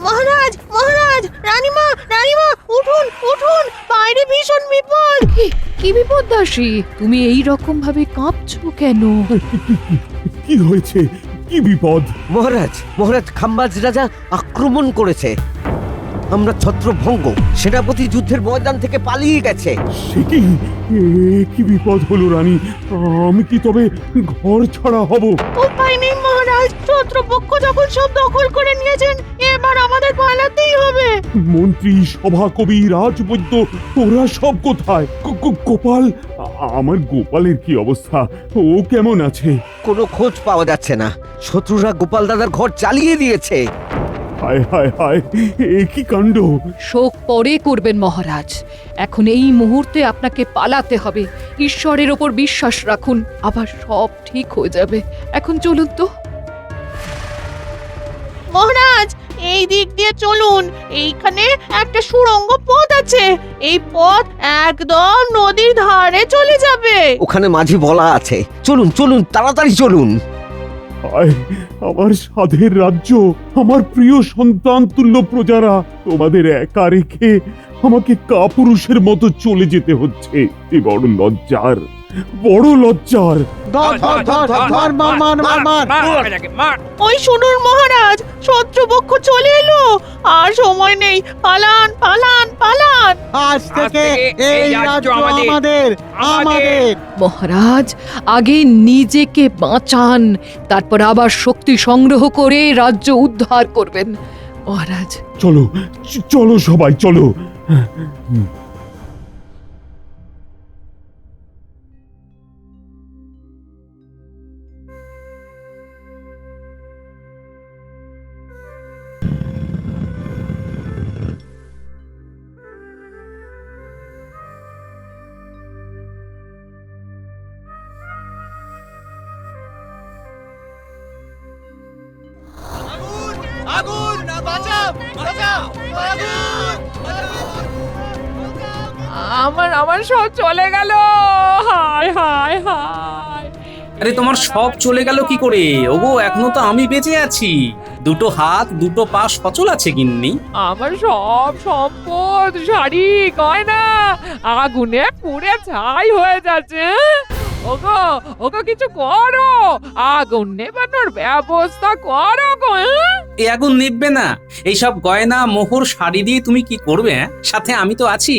মহারাজ মহারাজ, রানীমা রানীমা, উঠুন উঠুন, বাইরে ভীষণ বিপদ। কি বিপদ দাসী? তুমি এই রকম ভাবে কাঁপছো কেন? কি হয়েছে? কি বিপদ? মহারাজ মহারাজ, খাম্বাজ রাজা আক্রমণ করেছে। আমরা ছত্রভঙ্গ, সেনাপতি যুদ্ধের ময়দান থেকে পালিয়ে গেছে। সে কি? কি বিপদ হলো রানী? আমি কি তবে ঘর ছাড়া হব? উপায় নেই মহারাজ, শত্রুপক্ষ যখন সব দখল করে নিয়েছেন, এবার আমাদের পালাতেই হবে। মন্ত্রী, সভাকবি, রাজবৈদ্য, ওরা সব কোথায়? গোপাল, আমার গোপালের কি অবস্থা? ও কেমন আছে? কোনো খোঁজ পাওয়া যাচ্ছে না। শত্রুরা গোপাল দাদার ঘর চালিয়ে দিয়েছে। হায় হায় হায়, এ কি কাণ্ড! শোক পরে করবেন মহারাজ, এখন এই মুহূর্তে আপনাকে পালাতে হবে। ঈশ্বরের ওপর বিশ্বাস রাখুন, আবার সব ঠিক হয়ে যাবে। এখন চলুন তো। মহারাজ, এই দিক দিয়ে চলুন, এইখানে একটা সুড়ঙ্গ পথ আছে। এই পথ একদম নদীর ধারে চলে যাবে। ওখানে মাঝি বলা আছে। চলুন চলুন, তাড়াতাড়ি চলুন। হায়, আমার সাধের রাজ্য, আমার প্রিয় সন্তান তুল্য প্রজারা, তোমাদের একা রেখে আমাকে কাপুরুষের মতো চলে যেতে হচ্ছে। এ বড় লজ্জার, বড় লজ্জার। ওই শুনুন মহারাজ, শত্রুপক্ষ চলে এলো, আর সময় নেই, পালান পালান পালান। আজ থেকে এই রাজ্য আমাদের। মহারাজ, আগে নিজেকে বাঁচান, তারপর আবার শক্তি সংগ্রহ করে রাজ্য উদ্ধার করবেন। মহারাজ, চলো চলো সবাই চলো। আমার সব চলে গেল। হায় হায় হায়। আরে তোমার সব চলে গেল কি করে? ওগো, এখনো তো আমি বেঁচে আছি। দুটো হাত দুটো পা সচল আছে গিন্নি। আমার সব সম্পদ, শাড়ি, গয়না আগুনে পুড়ে ছাই হয়ে যাচ্ছে। ওগো ওগো, কিছু করো, আগুন নেভানোর ব্যবস্থা করো গো। এই আগুন নিভবে না। এইসব গয়না মোহর শাড়ি দিয়ে তুমি কি করবে? সাথে আমি তো আছি।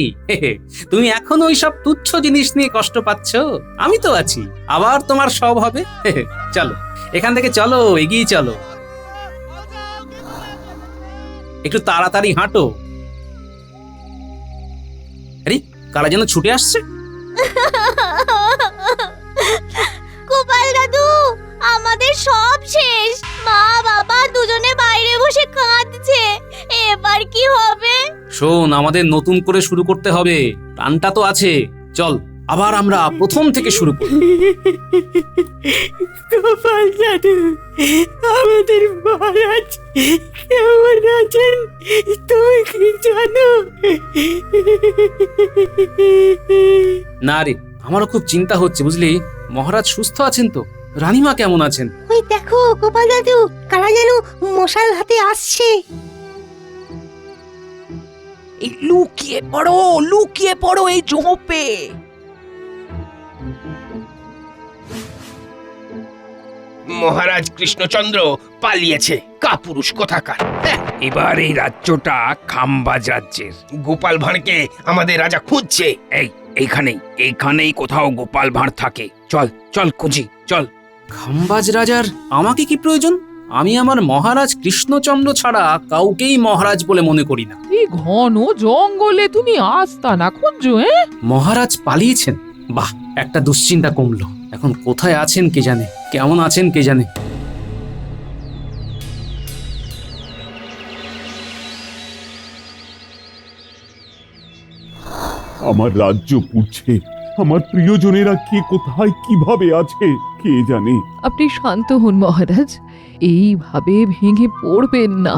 তুমি এখনো ওই সব তুচ্ছ জিনিস নিয়ে কষ্ট পাচ্ছ, আমি তো আছি। আবার তোমার সব হবে। চলো, এখান থেকে চলো, এগিয়ে চলো। একটু তাড়াতাড়ি হাঁটো। আরে, কারা যেন ছুটে আসছে। গোপাল দাদু, আমাদের সব শেষ। মা বাবা দুজনে বাইরে বসে কাঁদছে, এবার কি হবে? শোন, আমাদের নতুন করে শুরু করতে হবে। প্ল্যানটা তো আছে, চল আবার আমরা প্রথম থেকে শুরু করি। গোপাল দাদু, আমাদের মহারাজ কেমন আছেন তুমি কি জানো? না রে, আমারও খুব চিন্তা হচ্ছে বুঝলি। মহারাজ সুস্থ আছেন তো? রানীমা কেমন আছেন? ওই দেখো গোপাল দাদু, কারা যেন মশাল হাতে আসছে। এই লুকিয়ে পড়ো এই ঝোপে। মহারাজ কৃষ্ণচন্দ্র পালিয়েছে, কাপুরুষ কোথাকার। এবার এই রাজ্যটা খাম্বাজ রাজ্যের। গোপাল ভাঁড়কে আমাদের রাজা খুঁজছে। এইখানেই কোথাও গোপাল ভাঁড় থাকে। চল চল খুঁজি, চল। খাম্বাজ রাজার আমাকে কি প্রয়োজন? আমি আমার মহারাজ কৃষ্ণচন্দ্র ছাড়া কাউকেই মহারাজ বলে মনে করি না। এই ঘন জঙ্গলে তুমি আস্তানা খুঁজছো? মহারাজ পালিয়েছেন? বাহ, একটা দুশ্চিন্তা কমলো। এখন কোথায় আছেন কে জানে, কেমন আছেন কে জানে। আমার রাজ্য পুড়ছে, আমার প্রিয়জনেরা কে কোথায় কিভাবে আছে কে জানে। আপনি শান্ত হন মহারাজ, এইভাবে ভেঙে পড়বেন না।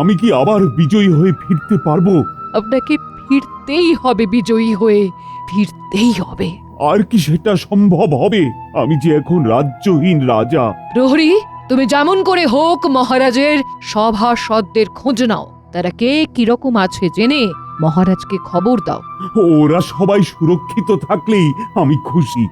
আমি কি আবার বিজয়ী হয়ে ফিরতে পারবো? আপনাকে ফিরতেই হবে, বিজয়ী হয়ে ফিরতেই হবে। আর কি সেটা সম্ভব হবে? আমি যে এখন রাজ্যহীন রাজা। প্রহরী, তুমি যেমন করে হোক মহারাজের সভাসদদের খোঁজ নাও, তারা কে কিরকম আছে জেনে মহারাজকে খবর দাও। ওরা সবাই সুরক্ষিত থাকলেই আমি খুশি।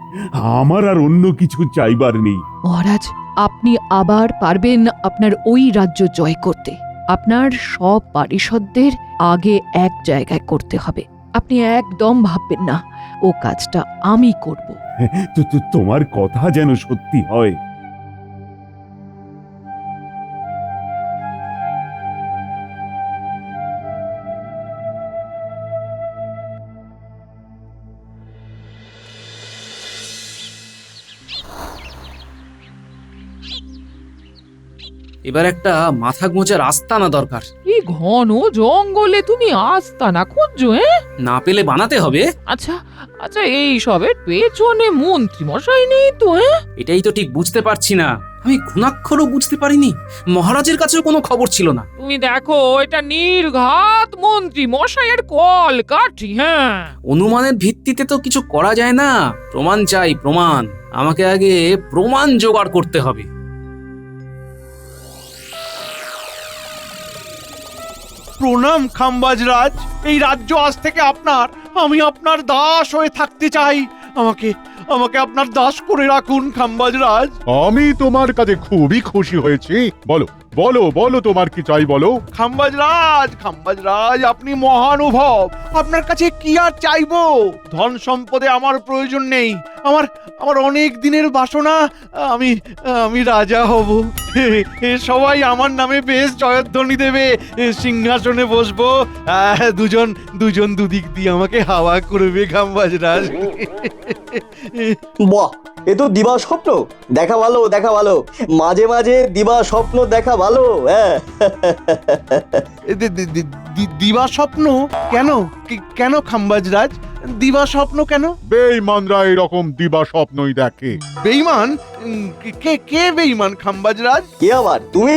আমার আর অন্য কিছু চাইবার নেই। মহারাজ, আপনি আবার পারবেন আপনার ওই রাজ্য জয় করতে। আপনার সব পারিষদদের আগে এক জায়গায় করতে হবে। আপনি একদম ভাববেন না ও কাজটা আমি করব। তোমার কথা যেন সত্যি হয়। এবার একটা মাথা গোঁজার আস্তানা দরকার। এই ঘন জঙ্গলে তুমি আস্তানা খুঁজছো? না পেলে বানাতে হবে। আচ্ছা আচ্ছা, এই সবের পেছনে মন্ত্রী মশাই নেই তো? এটাই তো ঠিক বুঝতে পারছি না। আমি ঘুণাক্ষরও বুঝতে পারিনি, মহারাজের কাছেও কোনো খবর ছিল না। তুমি দেখো, এটা নির্ঘাত মন্ত্রী মশাইয়ের কল কাঠি। হ্যাঁ, অনুমানের ভিত্তিতে তো কিছু করা যায় না। প্রমাণ চাই, প্রমাণ। আমাকে আগে প্রমাণ জোগাড় করতে হবে। প্রণাম খাম্বাজরাজ, এই রাজ্য আজ থেকে আপনার। আমি আপনার দাস হয়ে থাকতে চাই। আমাকে আমাকে আপনার দাস করে রাখুন খাম্বাজরাজ। আমি তোমার কাছে খুবই খুশি হয়েছি। বলো বলো বলো, তোমার কি চাই বলো। খাম্বাজরাজ, আপনি মহানুভব। আপনার কাছে কি আর চাইবো? ধন সম্পদে আমার প্রয়োজন নেই। আমার আমার অনেক দিনের বাসনা, আমি আমি রাজা হব। সবাই আমার নামে বেশ জয়ধ্বনি দেবে। সিংহাসনে বসবো, দুজন দুজন দুদিক দিয়ে আমাকে হাওয়া করবে খাম্বাজরাজ। বাহ, এ তো দিবা স্বপ্ন। দেখা ভালো, দেখা ভালো। মাঝে মাঝে দিবা স্বপ্ন দেখা ভালো। হ্যাঁ, দিবা স্বপ্ন কেন? কেন খাম্বাজরাজ, দিবা স্বপ্ন কেন? বেঈমানরা এরকম দিবা স্বপ্নই দেখে। বেঈমান? কে বেঈমান খাম্বাজরাজ? কে আবার? তুমি,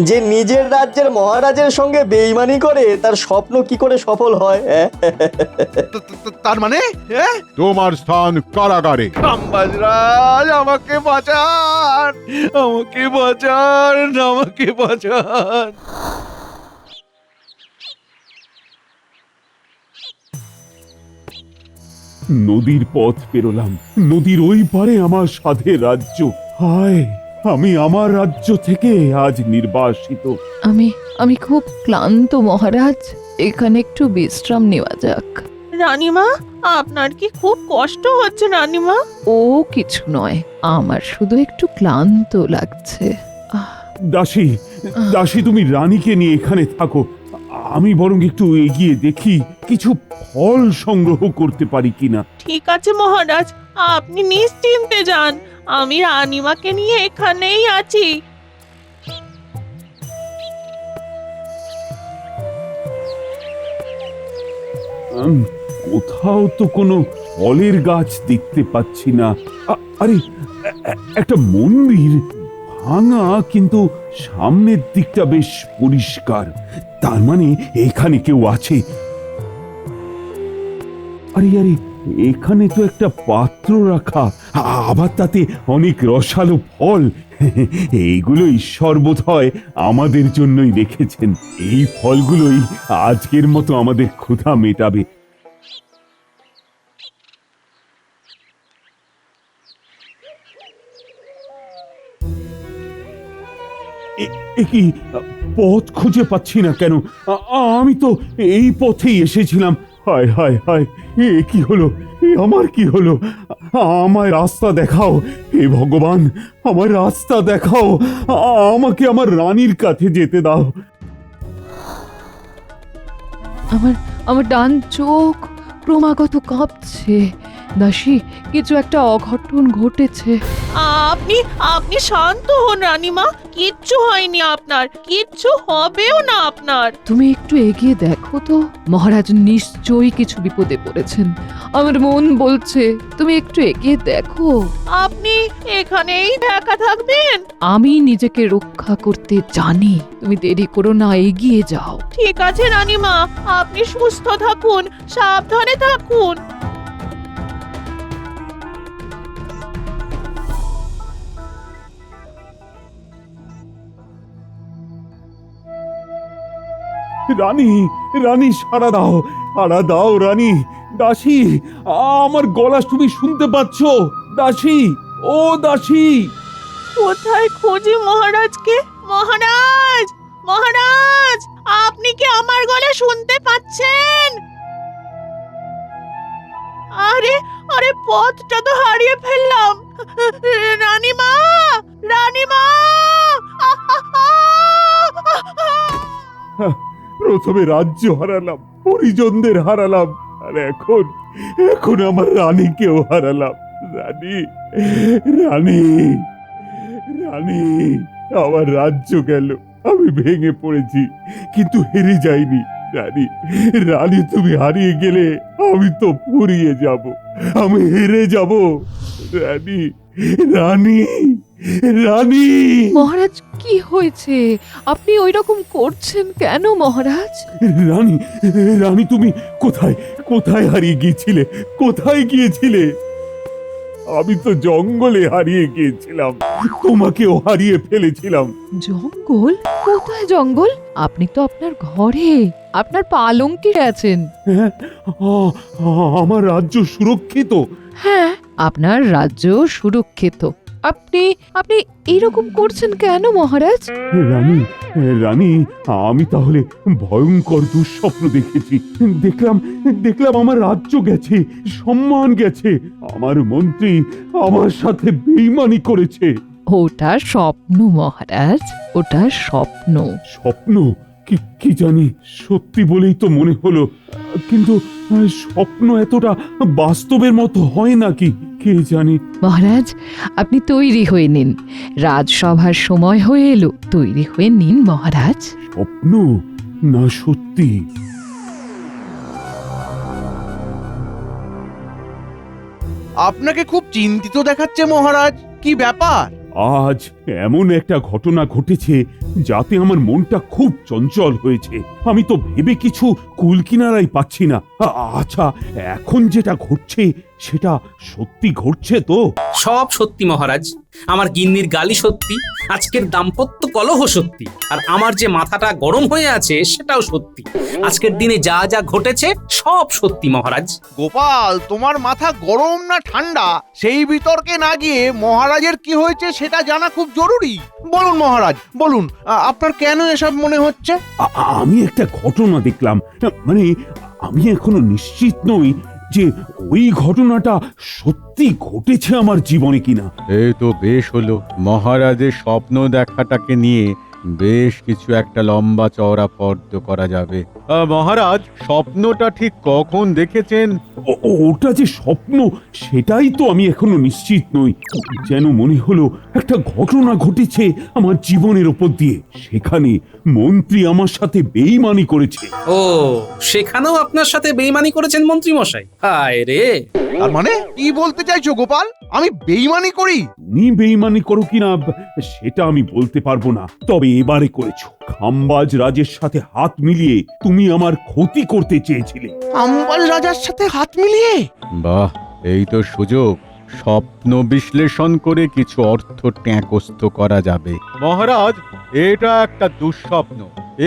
যে নিজের রাজ্যের মহারাজের সঙ্গে বেইমানি করে তার স্বপ্ন কি করে সফল হয়? তার মানে তোমার স্থান কারাগারে। খাম্বাজরাজ, আমাকে বাঁচান, আমাকে বাঁচান, আমাকে বাঁচান। নদীর পথ পেরোলাম। নদীর ওই পারে আমার সাধের রাজ্য। হায়, আমি আমার রাজ্য থেকে আজ নির্বাসিত। আমি খুব ক্লান্ত মহারাজ, এখানে একটু বিশ্রাম নেওয়া যাক। রানীমা, আপনার কি খুব কষ্ট হচ্ছে রানীমা? ও কিছু নয়, আমার শুধু একটু ক্লান্ত লাগছে। দাসী, দাসী, তুমি রানীকে নিয়ে এখানে থাকো। আমি বরং একটু এগিয়ে দেখি কিছু ফল সংগ্রহ করতে পারি কিনা। ঠিক আছে মহারাজ, আপনি নিশ্চিন্তে যান। আমি রানীমাকে নিয়ে এখানেই আছি। কোথাও তো কোনো ফলের গাছ দেখতে পাচ্ছি না। আরে, একটা মন্দির, ভাঙা, কিন্তু সামনের দিকটা বেশ পরিষ্কার। তার মানে এখানে কেউ আছে। আরে আরে, এখানে তো একটা পাত্র রাখা, আবার তাতে অনেক রসালো ফল। এইগুলো ঈশ্বর বোধহয় আমাদের জন্যই রেখেছেন। এই ফলগুলোই আজকের মতো আমাদের ক্ষুধা মেটাবে। কি পথ খুঁজে পাচ্ছি না কেন? আমি তো এই পথেই এসেছিলাম। হায় হায় হায়, এ কি হলো? আমার কি হলো? আমায় রাস্তা দেখাও হে ভগবান, আমার রাস্তা দেখাও। আমাকে আমার রানীর কাছে যেতে দাও। আমার ডান চোখ ক্রমাগত কাঁপছে। দাসী, কিছু একটা অঘটন ঘটেছে। আপনি আপনি শান্ত হন রানীমা, কিচ্ছু হয়নি আপনার, কিচ্ছু হবেও না আপনার। তুমি একটু এগিয়ে দেখো তো, মহারাজ নিশ্চয়ই কিছু বিপদে পড়েছেন। আমার মন বলছে তুমি একটু এগিয়ে দেখো। আপনি এখানেই একা থাকবেন? আমি নিজেকে রক্ষা করতে জানি, তুমি দেরি করো না, এগিয়ে যাও। ঠিক আছে রানীমা, আপনি সুস্থ থাকুন, সাবধানে থাকুন। রানী, রানী সাড়া দাও রানী। দাসী, আমার গলা তুমি শুনতে পাচ্ছ? দাসী, ও দাসী। কোথায় খুঁজি মহারাজকে? মহারাজ, মহারাজ, আপনি কি আমার গলা শুনতে পাচ্ছেন? আরে আরে, পথটা তো হারিয়ে ফেললাম। রানীমা, রানীমা! প্রথমে রাজ্য হারালাম, পরিজনদের হারালাম, আর এখন আমার রানীকেও হারালাম। রানী, রানী, রানী, আমার রাজ্য গেল, আমি ভেঙে পড়েছি, কিন্তু হেরে যাইনি। রানী, রানী, তুমি হারিয়ে গেলে আমি তো ফুরিয়ে যাব, আমি হেরে যাব। রানী, রানী, রানী। মহারাজ, কি হয়েছে? আপনি ওই রকম করছেন কেন মহারাজ? রানী, রানী, তুমি কোথায় হারিয়ে গিয়েছিলে? কোথায় গিয়েছিলে? আমি তো জঙ্গলে হারিয়ে গিয়েছিলাম, তোমাকেও হারিয়ে ফেলেছিলাম। জঙ্গল? কোথায় জঙ্গল? আপনি তো আপনার ঘরে, আপনার পালঙ্কে আছেন। হ্যাঁ, আমার রাজ্য সুরক্ষিত। হ্যাঁ, আপনার রাজ্য সুরক্ষিত। আপনি আপনি এইরকম করছেন কেন মহারাজ? রানী, রানী, আমি তাহলে ভয়ঙ্কর দুঃস্বপ্ন দেখেছি। দেখলাম আমার রাজ্য গেছে, সম্মান গেছে, আমার মন্ত্রী আমার সাথে বেইমানি করেছে। ওটা স্বপ্ন মহারাজ, ওটা স্বপ্ন। স্বপ্ন? কি জানি, সত্যি বলেই তো মনে হলো, কিন্তু স্বপ্ন এতটা বাস্তবের মতো হয় নাকি কে জানি। মহারাজ, আপনি তৈরি হয়ে নিন, রাজসভার সময় হয়ে এলো, তৈরি হয়ে নিন মহারাজ। স্বপ্ন না সত্যি? আপনাকে খুব চিন্তিত দেখাচ্ছে মহারাজ, কি ব্যাপার? আজ এমন একটা ঘটনা ঘটেছে যাতে আমার মনটা খুব চঞ্চল হয়েছে। আমি তো ভেবে কিছু কুল কিনারাই পাচ্ছি না। আচ্ছা, এখন যেটা ঘটছে সেটা সত্যি ঘটছে তো? সব সত্যি মহারাজ। আমার গিন্নির গালি সত্যি, আজকের দাম্পত্য কলহ সত্যি, আর আমার যে মাথাটা গরম হয়ে আছে সেটাও সত্যি। আজকের দিনে যা যা ঘটেছে সব সত্যি মহারাজ। গোপাল, তোমার মাথা গরম না ঠান্ডা সেই বিতর্কে না গিয়ে মহারাজের কি হয়েছে সেটা জানা খুব জরুরি। বলুন মহারাজ, বলুন, আপনার কেন এসব মনে হচ্ছে? আমি একটা ঘটনা দেখলাম, মানে আমি এখনো নিশ্চিত নই যে ওই ঘটনাটা সত্যি ঘটেছে আমার জীবনে কিনা। এই তো বেশ হলো, মহারাজের স্বপ্ন দেখাটাকে নিয়ে বেশ কিছু একটা লম্বা চওড়া ফর্দ করা যাবে। মহারাজ, স্বপ্নটা ঠিক কখন দেখেছেন? ওটা যে স্বপ্ন সেটাই তো আমি এখনো নিশ্চিত নই। যেন মনে হলো একটা ঘটনা ঘটেছে আমার জীবনের ওপর দিয়ে, সেখানে মন্ত্রী আমার সাথে বেইমানি করেছে। ও, সেখানেও আপনার সাথে বেইমানি করেছেন মন্ত্রী মশাই? হায় রে! তার মানে কি বলতে চাইছো গোপাল, আমি বেইমানি করি? তুমি বেইমানি করো কিনা সেটা আমি বলতে পারবো না, তবে এবারে করেছো। খাম্বাজ রাজের সাথে হাত মিলিয়ে তুমি আমার ক্ষতি করতে চেয়েছিলে। খাম্বাজ রাজার সাথে হাত মিলিয়ে? বাহ, এই তো সুযোগ। স্বপ্ন বিশ্লেষণ করে কিছু অর্থ ট্যাঁকস্থ করা যাবে। মহারাজ, এটা একটা দুঃস্বপ্ন,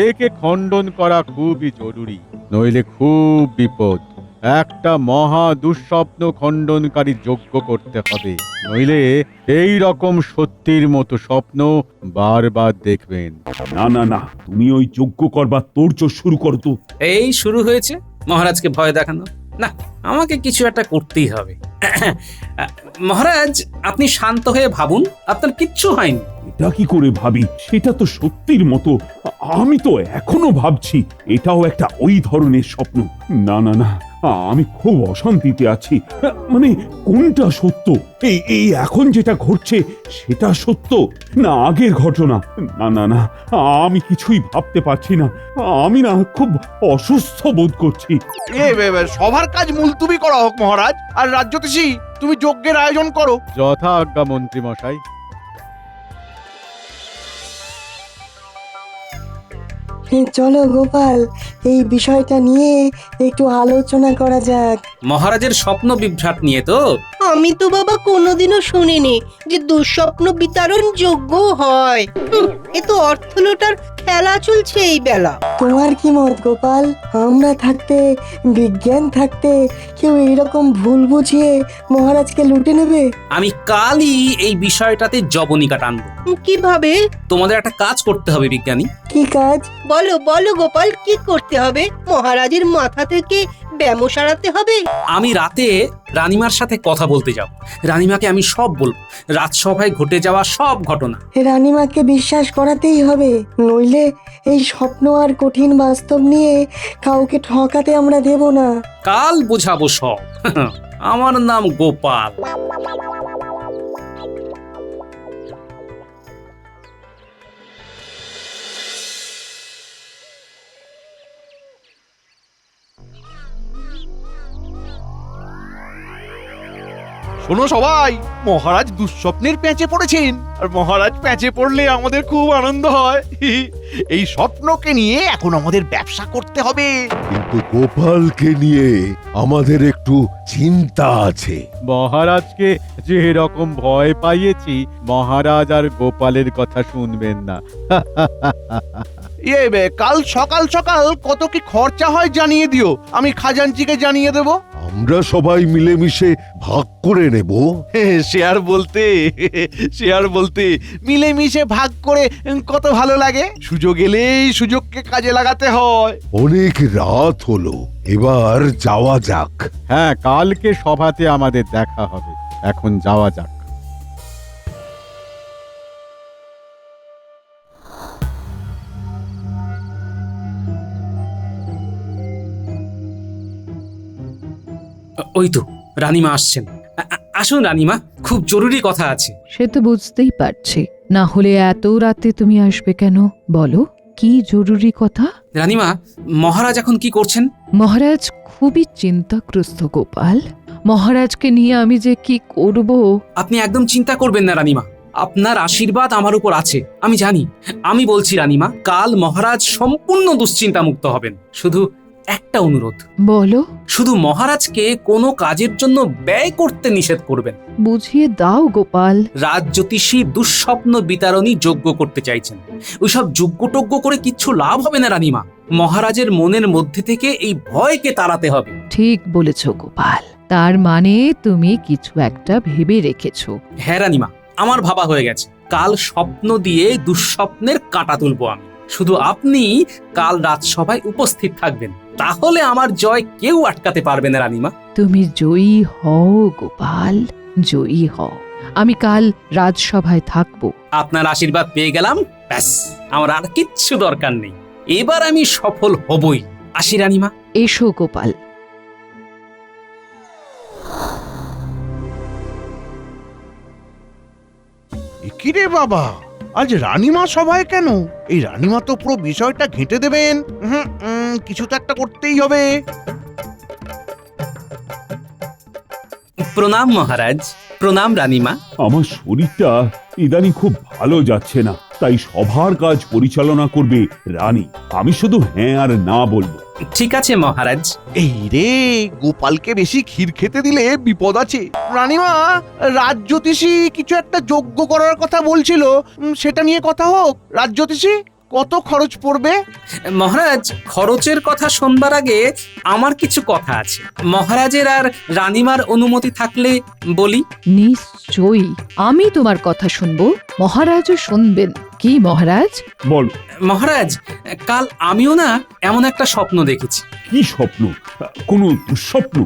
একে খণ্ডন করা খুবই জরুরি, নইলে খুব বিপদ। একটা মহা দুঃস্বপ্ন খণ্ডনকারী যজ্ঞ করতে হবে, নইলে এই রকম সত্যির মতো স্বপ্ন বারবার দেখবেন। না না না, তুমি ওই যজ্ঞ করবার তোড়জোড় শুরু করো তো। এই শুরু হয়েছে মহারাজকে ভয় দেখানো। না, আমাকে কিছু একটা করতেই হবে। মহারাজ, আপনি শান্ত হয়ে ভাবুন, আপনার কিচ্ছু হয়নি। এটা কি করে ভাবি? সেটা তো সত্যির মতো। আমি তো এখনো ভাবছি এটাও একটা ওই ধরনের স্বপ্ন। না না না, আমি খুব অশান্তিতে আছি। মানে কোনটা সত্য? এই এখন যেটা ঘটছে সেটা সত্য না আগের ঘটনা? না না না, আমি কিছুই ভাবতে পারছি না। আমি না খুব অসুস্থ বোধ করছি। সবার কাজ মুলতুবি করা হোক মহারাজ, আর রাজ্যতীশী তুমি যজ্ঞের আয়োজন করো। যথা আজ্ঞা মন্ত্রী মশাই। চলো গোপাল, এই বিষয়টা নিয়ে একটু আলোচনা করা যাক। মহারাজের স্বপ্ন বিভ্রাট নিয়ে তো? আমি তো বাবা কোনোদিনও শুনিনি যে দুঃস্বপ্ন বিতরণ যোগ্য হয়। এ তো অর্থলোটার খেলা চলছে এই বেলা। তোমার কি মত গোপাল? আমরা থাকতে, বিজ্ঞান থাকতে কেউ এইরকম ভুল বুঝিয়ে মহারাজকে লুটে নেবে? আমি কালই এই বিষয়টাতে জবনিকা টানবো। কিভাবে? তোমাদের একটা কাজ করতে হবে বিজ্ঞানী। কি কাজ? বলো বলো গোপাল, কি করতে হবে? মহারাজের মাথা থেকে ব্যামো সারাতে হবে? আমি রাতে রানীমার সাথে কথা বলতে যাব। রানীমাকে আমি সব বলবো, রাজসভায় ঘটে যাওয়া সব ঘটনা। রানীমাকে বিশ্বাস করাতেই হবে, নইলে এই স্বপ্ন আর কঠিন বাস্তব নিয়ে কাউকে ঠকাতে আমরা দেব না। কাল বোঝাবো সব। আমার নাম গোপাল। শোনো সবাই, মহারাজ দুঃস্বপ্নের প্যাঁচে পড়েছেন। আর মহারাজ প্যাঁচে পড়লে আমাদের খুব আনন্দ হয়। এই স্বপ্নকে নিয়ে এখন আমাদের ব্যবসা করতে হবে। কিন্তু গোপালকে নিয়ে আমাদের একটু চিন্তা আছে। মহারাজকে যে রকম ভয় পাইয়েছি, মহারাজ আর গোপালের কথা শুনবেন না। কাল সকাল সকাল কত কি খরচা হয় জানিয়ে দিও, আমি খাজাঞ্চিকে জানিয়ে দেব। আমরা সবাই মিলেমিশে ভাগ করে নেব। শেয়ার বলতে মিলেমিশে ভাগ করে কত ভালো লাগে। সুযোগ এলেই সুযোগকে কাজে লাগাতে হয়। অনেক রাত হলো, এবার যাওয়া যাক। হ্যাঁ, কালকে সভাতে আমাদের দেখা হবে। এখন যাওয়া যাক। ওই তো রানীমা আসছেন। আসুন রানীমা, খুব জরুরি কথা আছে। সে তো বুঝতেই পারছি, না হলে এত রাতে তুমি আসবে কেন? বলো, কি জরুরি কথা? রানীমা, মহারাজ এখন কি করছেন? মহারাজ খুবই চিন্তাগ্রস্ত গোপাল। মহারাজকে নিয়ে আমি যে কি করব। আপনি একদম চিন্তা করবেন না রানীমা, আপনার আশীর্বাদ আমার উপর আছে, আমি জানি। আমি বলছি রানীমা, কাল মহারাজ সম্পূর্ণ দুশ্চিন্তা মুক্ত হবেন। শুধু একটা অনুরোধ। বলো। শুধু মহারাজকে কোনো কাজের জন্য ব্যয় করতে নিষেধ করবেন। বুঝিয়ে দাও গোপাল। রাজজ্যোতিষী দুঃস্বপ্ন বিতারণী যজ্ঞ করতে চাইছেন। ওইসব যজ্ঞটজ্ঞ করে কিচ্ছু লাভ হবে না রানীমা। মহারাজের মনের মধ্যে থেকে এই ভয়কে তাড়াতে হবে। ঠিক বলেছ গোপাল, তার মানে তুমি কিছু একটা ভেবে রেখেছো। হ্যাঁ রানীমা, আমার ভাবা হয়ে গেছে। কাল স্বপ্ন দিয়ে দুঃস্বপ্নের কাঁটা তুলবো আমি। শুধু আপনি কাল রাজসভায় উপস্থিত থাকবেন, তাহলে আমার জয় কেউ আটকাতে পারবে না রানীমা। তুমি জয়ী হও গোপাল, জয়ী হও। আমি কাল রাজসভায় থাকবো। আপনার আশীর্বাদ পেয়ে গেলাম, ব্যাস, আমার আর কিচ্ছু দরকার নেই। এবার আমি সফল হবই। আসি রানীমা। এসো গোপাল। কি রে বাবা, আজ রানীমা সভায় কেন? এই রানীমা তো পুরো বিষয়টা ঘেঁটে দেবেন। কিছু তো একটা করতেই হবে। প্রণাম মহারাজ। প্রণাম রানীমা। আমার শরীরটা ইদানিং খুব ভালো যাচ্ছে না, তাই সভার কাজ পরিচালনা করবে রানী। আমি শুধু হ্যাঁ আর না বলবো। ঠিক আছে মহারাজ। এই রে, গোপালকে বেশি ক্ষীর খেতে দিলে বিপদ আছে। রানীমা, রাজজ্যোতিষী কিছু একটা যজ্ঞ করার কথা বলছিল, সেটা নিয়ে কথা হোক। রাজজ্যোতিষী, কত খরচ পড়বে? মহারাজ, খরচের কথা শুনবার আগে আমার কিছু কথা আছে। মহারাজের আর রানীমার অনুমতি থাকলে বলি। নিশ্চয়ই, আমি তোমার কথা শুনবো, মহারাজও শুনবেন। কি মহারাজ? বল। মহারাজ, কাল আমিও না এমন একটা স্বপ্ন দেখেছি। কি স্বপ্ন? কোনো দুঃস্বপ্ন?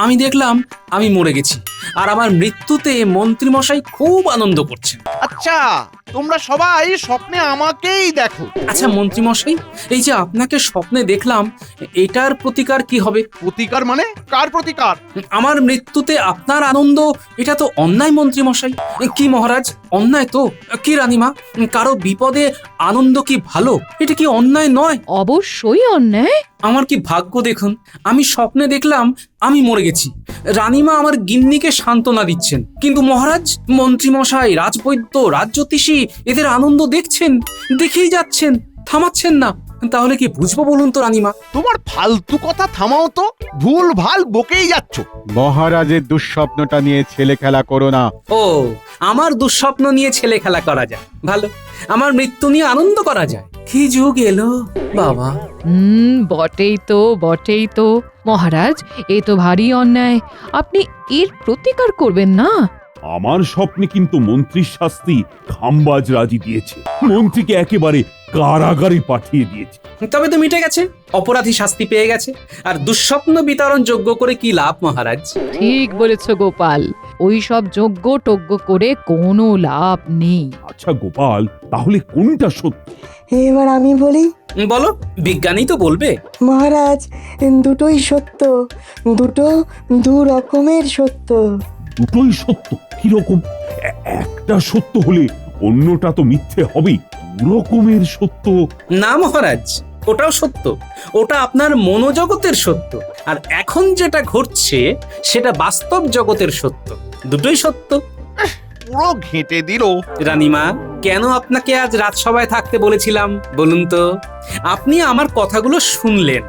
আমি দেখলাম আমি মরে গেছি, আর আমার মৃত্যুতে মন্ত্রীমশাই খুব আনন্দ করছেন। আচ্ছা, তোমরা সবাই স্বপ্নে আমাকেই দেখো। আচ্ছা মন্ত্রীমশাই, এই যে আপনাকে স্বপ্নে দেখলাম, এটার প্রতিকার কি হবে? প্রতিকার মানে? কার প্রতিকার? আমার মৃত্যুতে আপনার আনন্দ, এটা তো অন্যায় মন্ত্রীমশাই। কি মহারাজ, অন্যায় তো? কি রানীমা, কারো বিপদে আনন্দ কি ভালো? এটা কি অন্যায় নয়? অবশ্যই অন্যায়। আমার কি ভাগ্য দেখুন, আমি স্বপ্নে দেখলাম আমি মরে গেছি। রানীমা আমার গিন্নিকে সান্ত্বনা দিচ্ছেন, কিন্তু মহারাজ, মন্ত্রীমশাই, রাজবৈদ্য, রাজজ্যোতিষী এদের আনন্দ দেখছেন, দেখেই যাচ্ছেন, থামাচ্ছেন না। তাহলে কি বুঝবো বলুন তো রানীমা? তোমার ফালতু কথা থামাও তো, ভুল ভাল বকেই যাচ্ছ। মহারাজের দুঃস্বপ্নটা নিয়ে ছেলে খেলা করো না। ও, আমার দুঃস্বপ্ন নিয়ে ছেলে খেলা করা যায়, ভালো। আমার মৃত্যু নিয়ে আনন্দ করা যায়, কি যুগ এলো বাবা। বটেই তো মহারাজ, এ তো ভারী অন্যায়। আপনি এর প্রতিকার করবেন না। আমার স্বপ্নে কিন্তু মন্ত্রীর শাস্তি খাম্বাজ রাজি দিয়েছে, মন্ত্রীকে একেবারে কারাগারে পাঠিয়ে দিয়েছে। তবে তো মিটে গেছে, অপরাধী শাস্তি পেয়ে গেছে। আর দুঃস্বপ্ন বিতরণ যোগ্য করে কি লাভ মহারাজ? ঠিক বলেছ গোপাল, ওই সব যজ্ঞ টজ্ঞ করে কোনো লাভ নেই। আচ্ছা গোপাল, তাহলে কোনটা সত্য? এবার আমি বলি। বলো, বিজ্ঞানী তো বলবে। মহারাজ, দুটোই সত্য, দুটো দু রকমের সত্য। দুটোই সত্য? কিরকম? একটা সত্য হলে অন্যটা তো মিথ্যে হবেই। দুরকমের সত্য? না মহারাজ, ওটাও সত্য। ওটা আপনার মনোজগতের সত্য, আর এখন যেটা ঘটছে সেটা বাস্তব জগতের সত্য। দুটোই সত্য। পুরো ঘেঁটে দিল। রানীমা, কেন আপনাকে আজ রাজসভায় থাকতে বলেছিলাম বলুন তো? আপনি আমার কথাগুলো শুনলেন,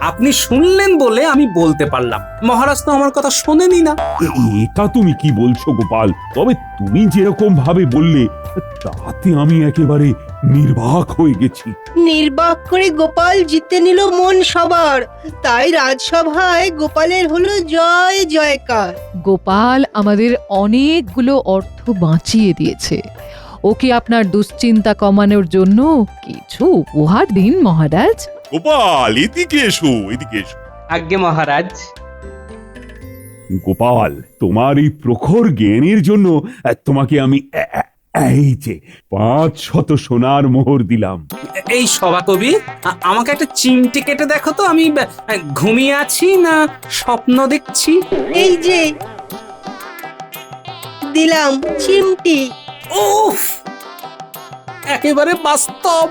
আপনি শুনলেন বলে আমি বলতে পারলাম। মহারাজ তো আমার কথা শোনেনি না। এটা তুমি কি বলছো গোপাল? তবে তুমি যেরকম ভাবে বললে তাতে আমি একেবারে নির্বাক হয়ে গেছি। নির্বাক করে গোপাল জিতে নিল মন সবার, তাই রাজসভায় গোপালের হলো জয় জয়কার। গোপাল আমাদের অনেকগুলো অর্থ বাঁচিয়ে দিয়েছে। ওকে আপনার দুশ্চিন্তা কমানোর জন্য কিছু উপহার দিন মহারাজ। গোপাল, এদিকে এসো, এদিকে এসো। আজ্ঞে মহারাজ। গোপাল, তোমার এই প্রখর জ্ঞানের জন্য তোমাকে আমি এই যে 500 সোনার মোহর দিলাম। এই সভাকবি, আমাকে একটা চিমটি কেটে দেখো তো, আমি ঘুমিয়ে আছি না স্বপ্ন দেখছি। এই যে দিলাম চিমটি। উফ, একেবারে বাস্তব।